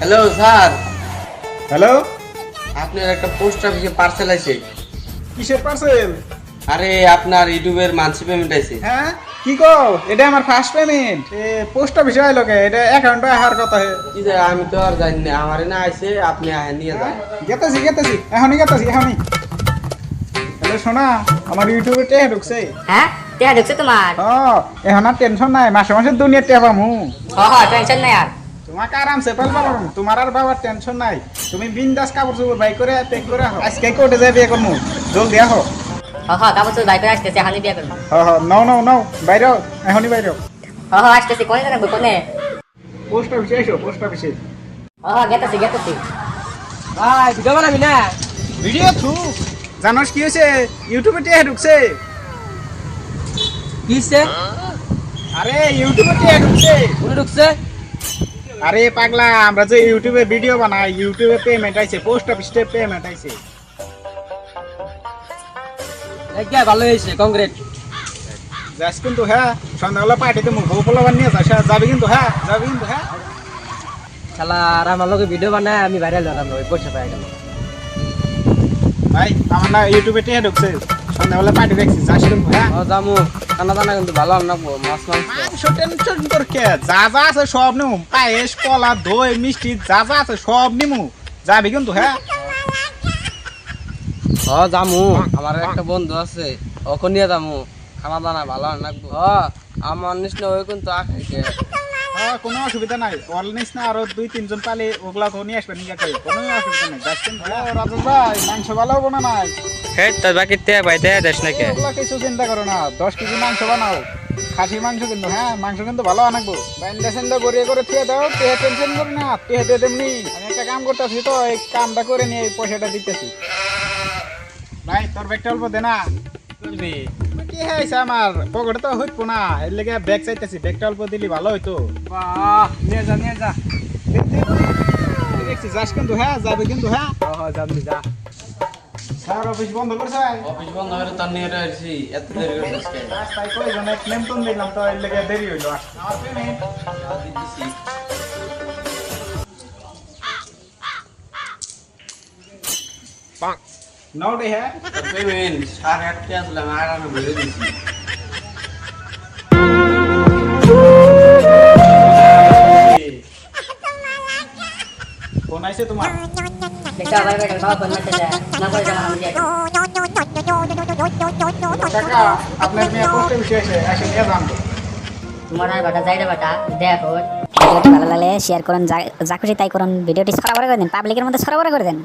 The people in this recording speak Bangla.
হ্যালো স্যার, হ্যালো, আপনার একটা পোস্ট অফিসে পার্সেল আছে। কিসের পার্সেল? আরে আপনার ইউটিউবের মান্থলি পেমেন্ট আছে। হ্যাঁ, কি কো? এটা আমার ফার্স্ট পেমেন্ট। পোস্ট অফিসে আইলো কে? এটা অ্যাকাউন্টে আসার কথা হে। কি যে আমি তো আর জানি না, আমারে না আইছে, আপনি নিয়ে যান। গেতেছি এখনই এখনই। হ্যালো শোনা, আমার ইউটিউবে টেহা ঢুকছে। হ্যাঁ টেহা ঢুকছে তোমার? এখন আর টেনশন নাই, মাসে মাসে দুনিয়ার টেহা পামু। টেনশন নাই আর। তোমাকে আরামসে পালবা পারুম, তোমার আর বাবার টেনশন নাই। তুমি বিন্দাস কাপড় চোপড় বাই করে প্যাক করে আহো। আজকে কোর্টে যাই বিয়ে করমু, জলদি আহো। কাপড় চোপড় বাই করে আসতেছি, এখনই বিয়ে করবো। নাও বাইরে এখনই বাইরে। আসতেছি, কোনে যাবো কোনে? পোস্ট অফিসে এসো, পোস্ট অফিসে। গেতেছি। ভাই ভিডিও বানাবি না? ভিডিও থ্রু জানোস কি হয়েছে? ইউটিউবে টেহা ঢুকছে। কিসে? আরে ইউটিউবে টেহা ঢুকছে। কোনে ঢুকছে? আরে পাগলা, আমরা যে ইউটিউবে ভিডিও বানাই, ইউটিউবে পেমেন্ট আইছে, পোস্ট অফিসে পেমেন্ট আইছে। একদম ভালো হয়েছে, কংগ্রেট। যাস কিন্তু হ্যাঁ, সন্ধ্যাবেলা পার্টিতে মুখ পোলাবার নিয়ে যাস, যাবি কিন্তু হ্যাঁ। শালা আর আমার লোকে ভিডিও বানায়, আমি ভাইরাল হলাম, ওই পয়সা পাই গেল। ভাই আমার না ইউটিউবে টেহা ঢুকছে, সন্ধ্যাবেলা পার্টি দেখছি, যাস কিন্তু হ্যাঁ। ও জামু, কানা দানা কিন্তু ভালো রান্নাবো, মাছ মাংস। টেনশন তোর কে? যা আছে সব নিমু, পায়েস, কলা, দই, মিষ্টি যা আছে সব নিমু, যাবি কিন্তু হ্যাঁ। ও জামু, আমার একটা বন্ধু আছে, ওকে নিয়ে যামু, খানা দানা ভালো রান্নাবো। আমার নিশ্চয় ওই কিন্তু আখাইকে। হ্যাঁ, কোনো অসুবিধা নাই, অল নিস না, আরো 2-3 জন পালে ওগুলা তো নিয়ে আসবেন, নিয়ে যাই, কোনো অসুবিধা নাই। যাস কিন্তু হ্যাঁ। রাজু ভাই, মাংস ভালো হবো না নাই? হে তোর বাকি তে ভাই তে দেশ নাকি? ওগুলা কিছু চিন্তা করো না, 10 কেজি মাংস বানাও, খাসি মাংস কিন্তু হ্যাঁ, মাংস কিন্তু ভালো আনাবো। বাইন্দা সেন্দা বরিয়ে করে থিয়ে দাও, তুই টেনশন করি না, তুই দিয়ে দেমনি। আমি একটা কাম করতেছি তো, এই কামটা করে নিয়ে এই পয়সাটা দিতেছি। ভাই তোর ব্যাগটা অল্প দে না। চলবি। কি হয়েছে, আমার পকেটে তো হইতো না, এর লেগে ব্যাগ চাইতেছি, ব্যাগটা অল্প দিলি ভালো হইতো। বাহ, নিয়ে যা। দেখছি যাস কিন্তু হ্যাঁ, যাবে কিন্তু হ্যাঁ। যাবি যা। স্যার অফিস বন্ধ করছে। অফিস বন্ধ করে তার নিয়ে আসছি, এত দেরি করে আজকে। তাই কয়জন এক নেমটন দিলাম তো, এর লেগে দেরি হইলো। আমার পেমেন্ট নৌটে হ্যাঁ। পেমেন্ট 8:30 আসলাম, আর আমি ভরে দিছি। ফোন আইছে তোমার? টাকা আপনার মেয়ে পোস্ট অফিসে এসে নিয়ে যান তো। তোমার আর বেটা যাই রে বেটা, দেখো ভিডিওটি ভালো লাগলে শেয়ার করুন, যা খুশি তাই করুন। ভিডিওটি ছড়াবড়া করে দিন, পাবলিকের মধ্যে ছড়াবড়া করে দেন।